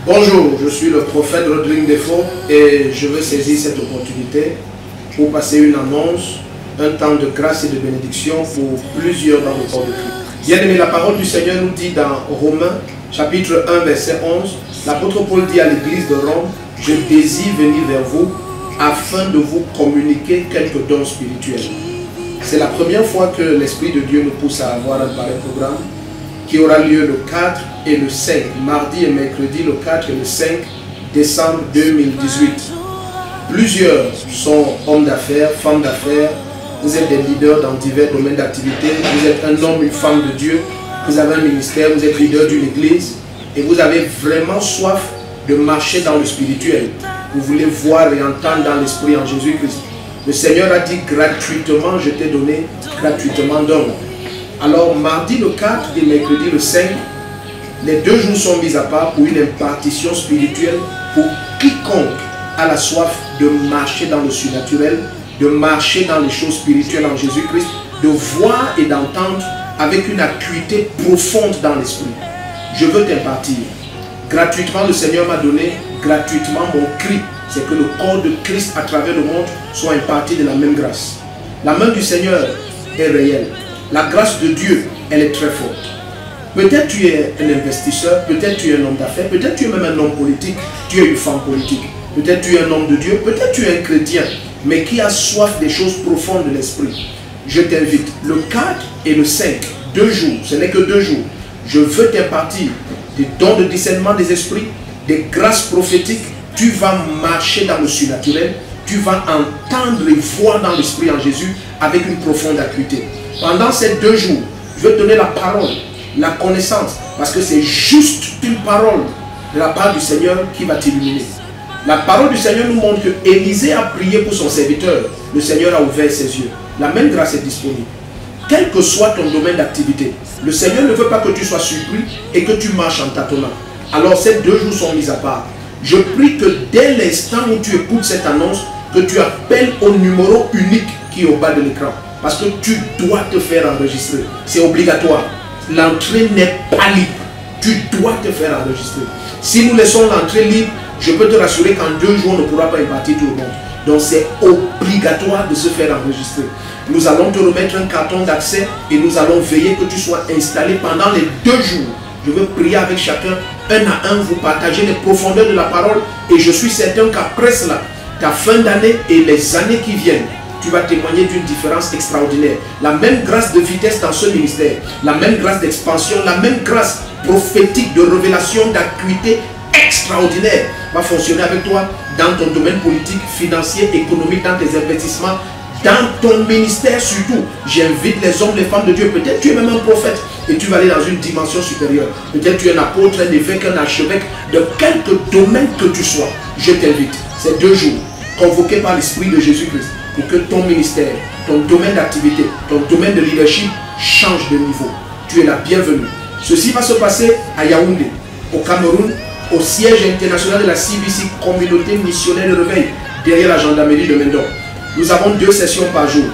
Bonjour, je suis le prophète Rodrigue Defo et je veux saisir cette opportunité pour passer une annonce, un temps de grâce et de bénédiction pour plusieurs dans le corps de Christ. Bien aimé, la parole du Seigneur nous dit dans Romains chapitre 1 verset 11, l'apôtre Paul dit à l'église de Rome, je désire venir vers vous afin de vous communiquer quelques dons spirituels. C'est la première fois que l'Esprit de Dieu nous pousse à avoir un pareil programme qui aura lieu le 4 et le 5, mardi et mercredi, le 4 et le 5 décembre 2018. Plusieurs sont hommes d'affaires, femmes d'affaires, vous êtes des leaders dans divers domaines d'activité, vous êtes un homme, une femme de Dieu, vous avez un ministère, vous êtes leader d'une église et vous avez vraiment soif de marcher dans le spirituel. Vous voulez voir et entendre dans l'esprit en Jésus-Christ. Le Seigneur a dit gratuitement, je t'ai donné gratuitement dons. Alors mardi le 4 et mercredi le 5, les 2 jours sont mis à part pour une impartition spirituelle pour quiconque a la soif de marcher dans le surnaturel, de marcher dans les choses spirituelles en Jésus-Christ, de voir et d'entendre avec une acuité profonde dans l'esprit. Je veux t'impartir. Gratuitement, le Seigneur m'a donné gratuitement mon cri. C'est que le corps de Christ à travers le monde soit imparti de la même grâce. La main du Seigneur est réelle. La grâce de Dieu, elle est très forte. Peut-être tu es un investisseur, peut-être tu es un homme d'affaires, peut-être tu es même un homme politique, tu es une femme politique. Peut-être tu es un homme de Dieu, peut-être tu es un chrétien, mais qui a soif des choses profondes de l'esprit. Je t'invite, le 4 et le 5, 2 jours, ce n'est que 2 jours. Je veux t'impartir des dons de discernement des esprits, des grâces prophétiques. Tu vas marcher dans le surnaturel, tu vas entendre et voir dans l'esprit en Jésus avec une profonde acuité. Pendant ces 2 jours, je vais te donner la parole, la connaissance, parce que c'est juste une parole de la part du Seigneur qui va t'illuminer. La parole du Seigneur nous montre que Élisée a prié pour son serviteur. Le Seigneur a ouvert ses yeux. La même grâce est disponible. Quel que soit ton domaine d'activité, le Seigneur ne veut pas que tu sois surpris et que tu marches en tâtonnant. Alors ces 2 jours sont mis à part. Je prie que dès l'instant où tu écoutes cette annonce, que tu appelles au numéro unique qui est au bas de l'écran. Parce que tu dois te faire enregistrer. C'est obligatoire. L'entrée n'est pas libre. Tu dois te faire enregistrer. Si nous laissons l'entrée libre, je peux te rassurer qu'en 2 jours, on ne pourra pas impartir tout le monde. Donc c'est obligatoire de se faire enregistrer. Nous allons te remettre un carton d'accès et nous allons veiller que tu sois installé pendant les 2 jours. Je veux prier avec chacun, un à un, vous partager les profondeurs de la parole. Et je suis certain qu'après cela, ta fin d'année et les années qui viennent, tu vas témoigner d'une différence extraordinaire. La même grâce de vitesse dans ce ministère, la même grâce d'expansion, la même grâce prophétique de révélation, d'acuité extraordinaire va fonctionner avec toi dans ton domaine politique, financier, économique, dans tes investissements, dans ton ministère surtout. J'invite les hommes, les femmes de Dieu. Peut-être tu es même un prophète et tu vas aller dans une dimension supérieure. Peut-être tu es un apôtre, un évêque, un archevêque, de quelque domaine que tu sois. Je t'invite. Ces 2 jours, convoqués par l'Esprit de Jésus-Christ, pour que ton ministère, ton domaine d'activité, ton domaine de leadership change de niveau. Tu es la bienvenue. Ceci va se passer à Yaoundé, au Cameroun, au siège international de la CBC, Communauté Missionnaire de Réveil, derrière la gendarmerie de Mendon. Nous avons 2 sessions par jour.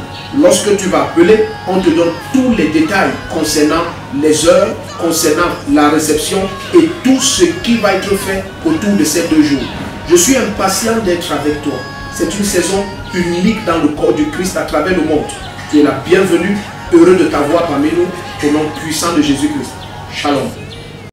Lorsque tu vas appeler, on te donne tous les détails concernant les heures, concernant la réception et tout ce qui va être fait autour de ces 2 jours. Je suis impatient d'être avec toi. C'est une saison unique dans le corps du Christ à travers le monde. Tu es la bienvenue, heureux de t'avoir parmi nous, au nom puissant de Jésus-Christ. Shalom.